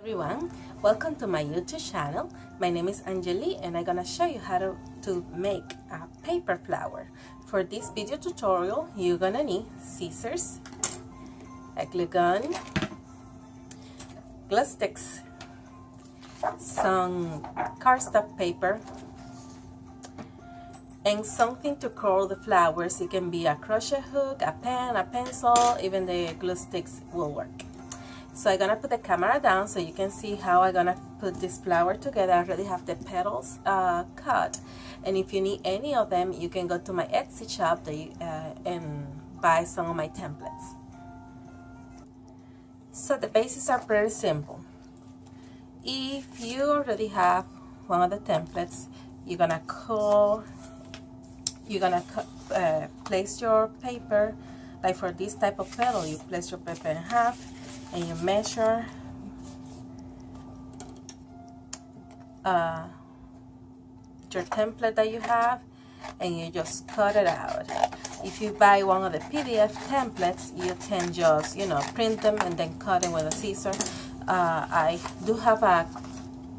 Everyone, welcome to my YouTube channel. My name is Angeli and I'm gonna show you how to make a paper flower. For this video tutorial, you're gonna need scissors, a glue gun, glue sticks, some cardstock paper, and something to curl the flowers. It can be a crochet hook, a pen, a pencil, even the glue sticks will work. So I'm gonna put the camera down so you can see how I'm gonna put this flower together. I already have the petals cut, and if you need any of them, you can go to my Etsy shop and buy some of my templates. So the basics are pretty simple. If you already have one of the templates, you're gonna place your paper. Like for this type of petal, you place your paper in half and you measure your template that you have, and you just cut it out. If you buy one of the PDF templates, you can just print them and then cut them with a scissor. I do have a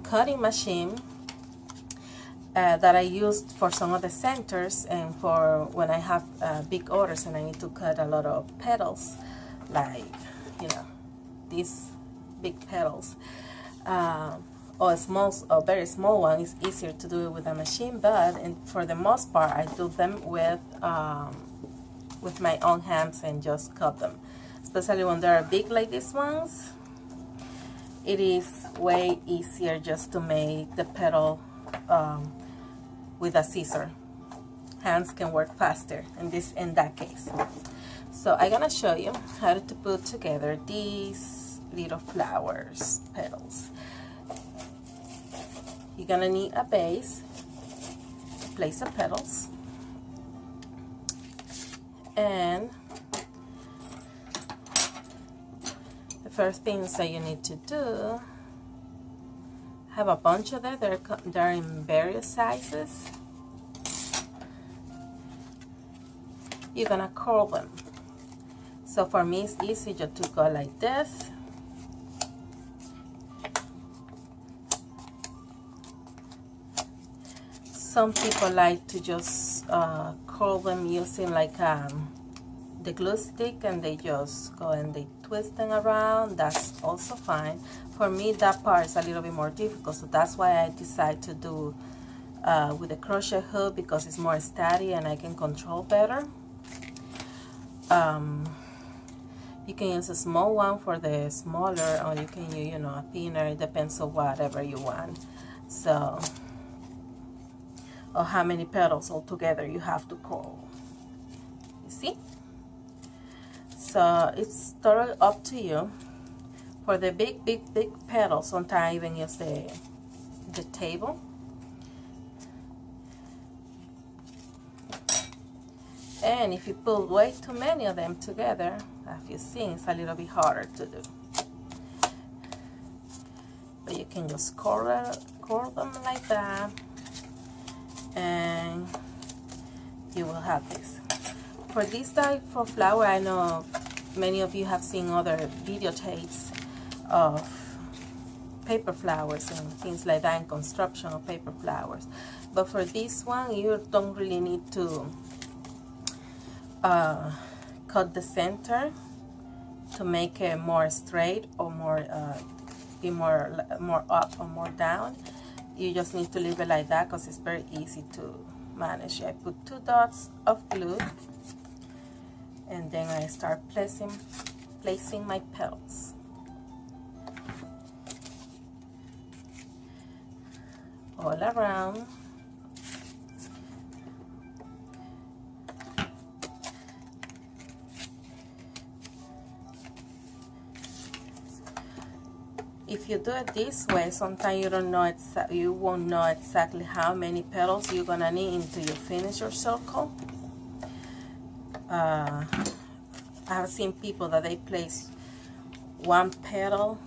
cutting machine that I used for some of the centers and for when I have big orders and I need to cut a lot of petals, like these big petals, or a very small one. It's easier to do it with a machine, but for the most part I do them with my own hands and just cut them, especially when they're big like these ones. It is way easier just to make the petal with a scissor. Hands can work faster in that case. So I'm gonna show you how to put together these little flowers petals. You're gonna need a base to place the petals, and the first things that you need to do, have a bunch of them. They're in various sizes. You're gonna curl them. So for me, it's easy just to go like this. Some people like to just curl them using like the glue stick, and they just go and they twist them around. That's also fine. For me, that part is a little bit more difficult, so that's why I decide to do with the crochet hook, because it's more steady and I can control better. You can use a small one for the smaller, or you can use a thinner. It depends on whatever you want. So, or how many petals altogether you have to curl. You see? So it's totally up to you. For the big petals, sometimes I even use the table. And if you put way too many of them together, as you've seen, it's a little bit harder to do. But you can just curl them like that, and you will have this. For this type of flower, I know many of you have seen other videotapes of paper flowers and things like that, and construction of paper flowers. But for this one, you don't really need to cut the center to make it more straight or more up or more down. You just need to leave it like that because it's very easy to manage. I put 2 dots of glue, and then I start placing my petals. All around. If you do it this way, sometimes you won't know exactly how many petals you're gonna need until you finish your circle. I have seen people that they place one petal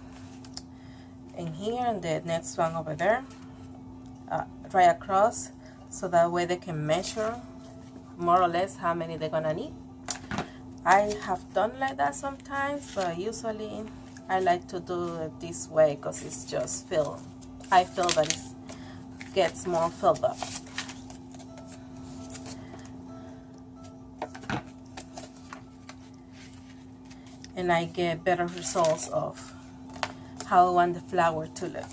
in here and the next one over there, right across, so that way they can measure more or less how many they're gonna need. I have done like that sometimes, but usually I like to do it this way because it's just I feel that it gets more filled up. And I get better results of how I want the flower to look.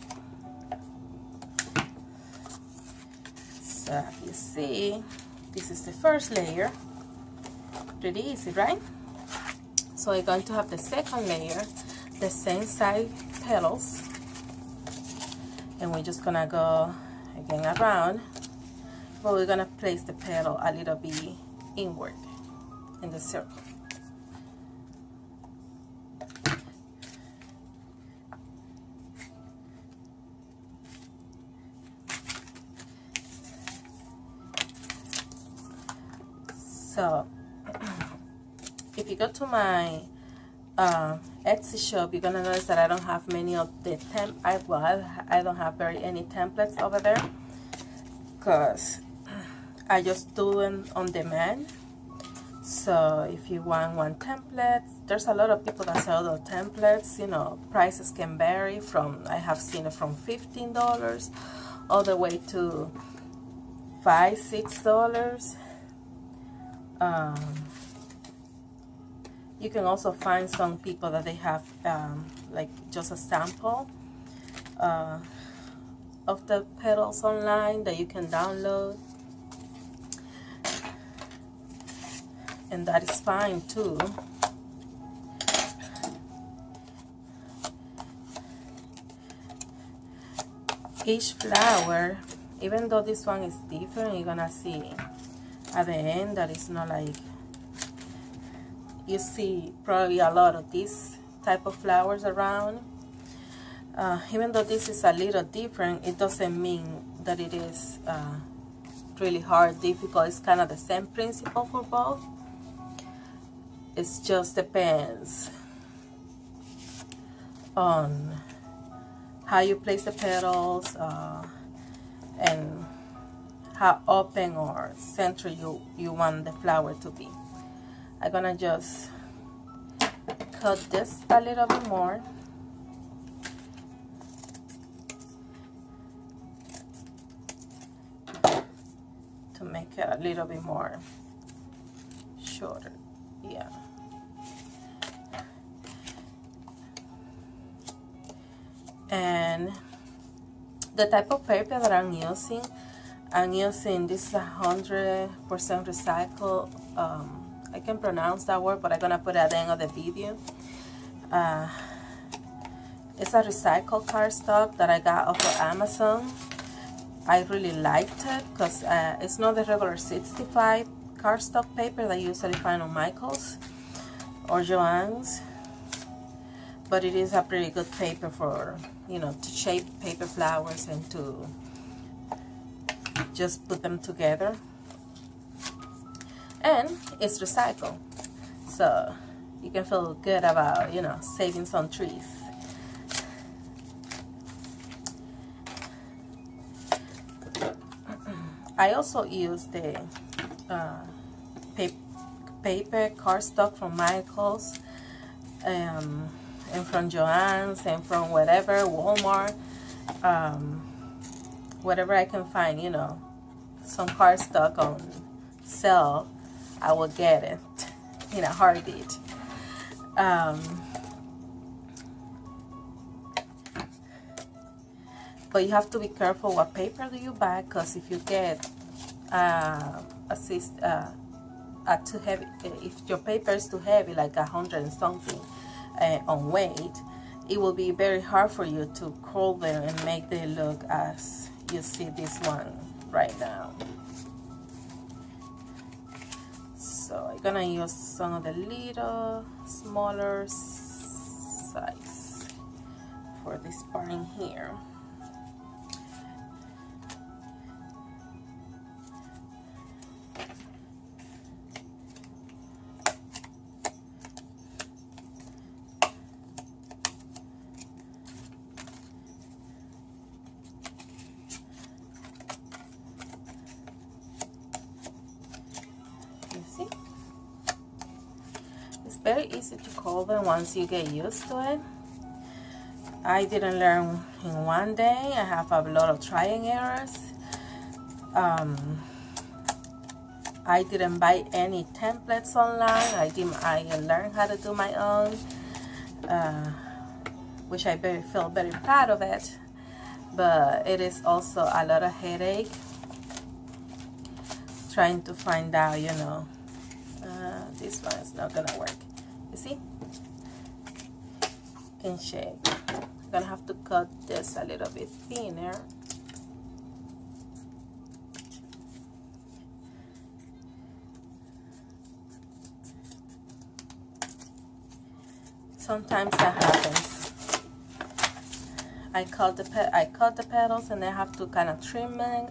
So you see, this is the first layer. Pretty easy, right? So we're going to have the second layer, the same size petals, and we're just gonna go again around, but we're gonna place the petal a little bit inward in the circle. So if you go to my Etsy shop, you're gonna notice that I don't have many of the I don't have any templates over there, because I just do them on demand. So if you want one template, there's a lot of people that sell those templates. You know, prices can vary from, I have seen it from $15 all the way to $5-6. You can also find some people that they have like just a sample of the petals online that you can download, and that is fine too. Each flower, even though this one is different, you're gonna see at the end that it's not like, you see probably a lot of these type of flowers around. Even though this is a little different, it doesn't mean that it is really hard, difficult. It's kind of the same principle for both. It just depends on how you place the petals and how open or center you want the flower to be. I'm gonna just cut this a little bit more. To make it a little bit more shorter. Yeah. And the type of paper that I'm using this 100% recycled. I can pronounce that word, but I'm gonna put it at the end of the video. It's a recycled cardstock that I got off of Amazon. I really liked it because it's not the regular 65 cardstock paper that you usually find on Michael's or Joann's, but it is a pretty good paper for, you know, to shape paper flowers and to just put them together. And it's recycled, so you can feel good about, you know, saving some trees. I also use the paper cardstock from Michael's and from Joann's and from whatever, Walmart, whatever I can find, you know, some cardstock on sale, I will get it in a heartbeat. But you have to be careful what paper do you buy, because if you get too heavy, if your paper is too heavy, like 100 and something on weight, it will be very hard for you to curl them and make them look as you see this one right now. So I'm gonna use some of the little smaller size for this part in here. See, it's very easy to curl them once you get used to it. I didn't learn in one day. I have a lot of trying errors. I didn't buy any templates online. I learned how to do my own, which I feel very proud of it. But it is also a lot of headache trying to find out, you know, this one is not gonna work. You see? In shape. I'm gonna have to cut this a little bit thinner. Sometimes that happens. I cut the petals and I have to kind of trim them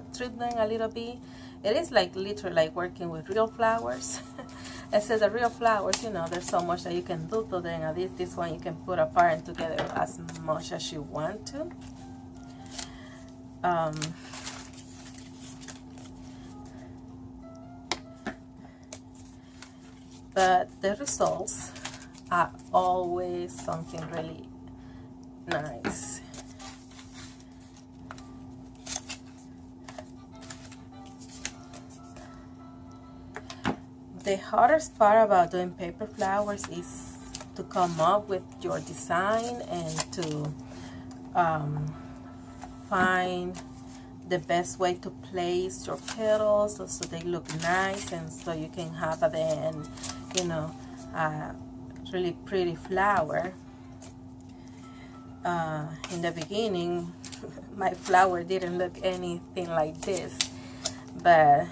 a little bit. It is like literally like working with real flowers. It says the real flowers, you know, there's so much that you can do to them. At least this one you can put apart and together as much as you want to. But the results are always something really nice. The hardest part about doing paper flowers is to come up with your design and to find the best way to place your petals so they look nice, and so you can have at the end, you know, a really pretty flower. In the beginning, my flower didn't look anything like this, but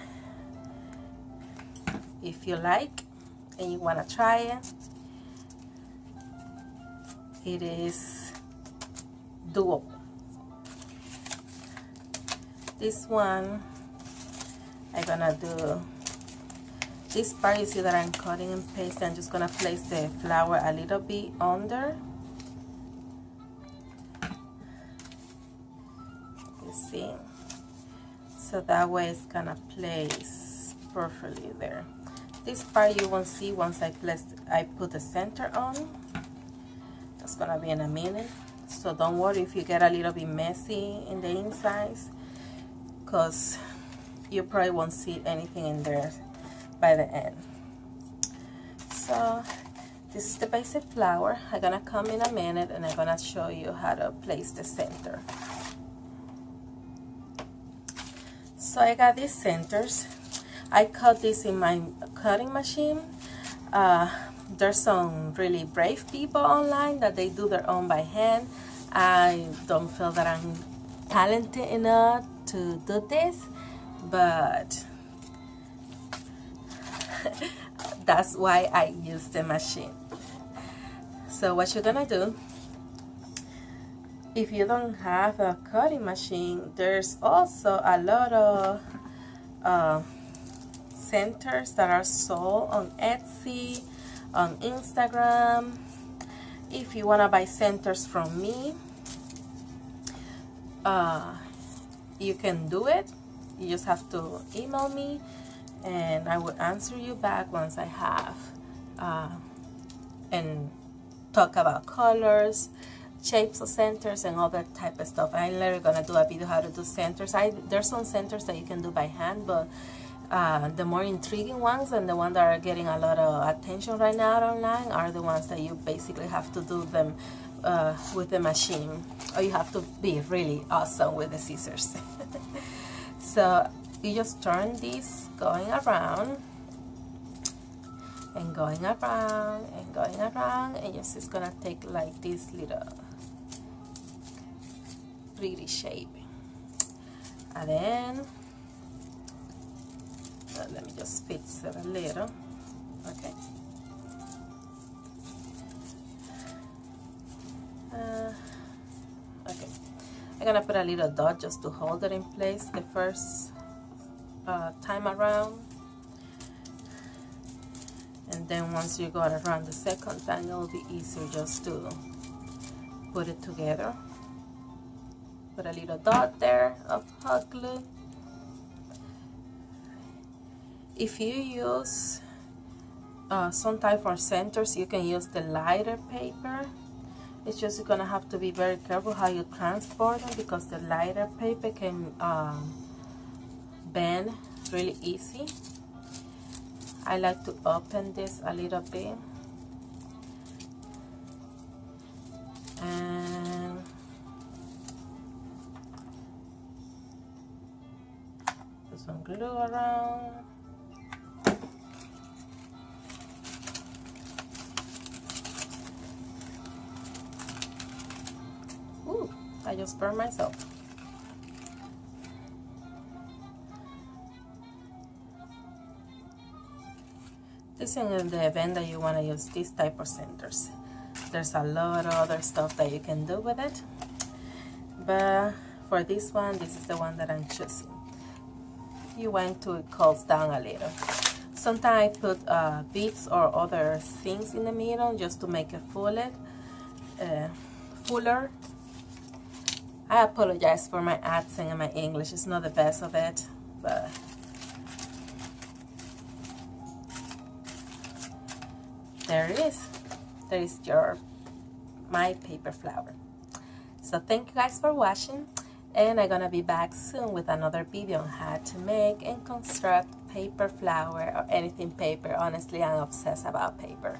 if you like and you want to try it, it is doable. This one, I'm gonna do this part. You see that I'm cutting and pasting. I'm just gonna place the flower a little bit under. You see? So that way it's gonna place perfectly there. This part you won't see once I put the center on. That's gonna be in a minute. So don't worry if you get a little bit messy in the insides, because you probably won't see anything in there by the end. So this is the basic flower. I'm gonna come in a minute and I'm gonna show you how to place the center. So I got these centers. I cut this in my cutting machine. There's some really brave people online that they do their own by hand. I don't feel that I'm talented enough to do this, but that's why I use the machine. So what you're gonna do, if you don't have a cutting machine, there's also a lot of centers that are sold on Etsy, on Instagram. If you want to buy centers from me, you can do it. You just have to email me and I will answer you back once I have, and talk about colors, shapes of centers, and all that type of stuff. I'm literally gonna do a video how to do centers. There's some centers that you can do by hand, but the more intriguing ones and the ones that are getting a lot of attention right now online are the ones that you basically have to do them with the machine, or you have to be really awesome with the scissors. So you just turn this going around and going around and going around, and you're just gonna take like this little pretty shape, and then let me just fix it a little. Okay. Okay. I'm gonna put a little dot just to hold it in place the first time around, and then once you go around the second time, it will be easier just to put it together. Put a little dot there of hot glue. If you use some type of centers, you can use the lighter paper, It's just you're gonna have to be very careful how you transport them, because the lighter paper can bend really easy. I like to open this a little bit and put some glue around. Ooh, I just burned myself. This is in the event that you want to use this type of centers. There's a lot of other stuff that you can do with it, but for this one, this is the one that I'm choosing. You want to curls down a little. Sometimes I put beads or other things in the middle just to make it fuller. I apologize for my accent and my English. It's not the best of it, but there it is. There is my paper flower. So thank you guys for watching, and I'm gonna be back soon with another video on how to make and construct paper flower or anything paper. Honestly, I'm obsessed about paper.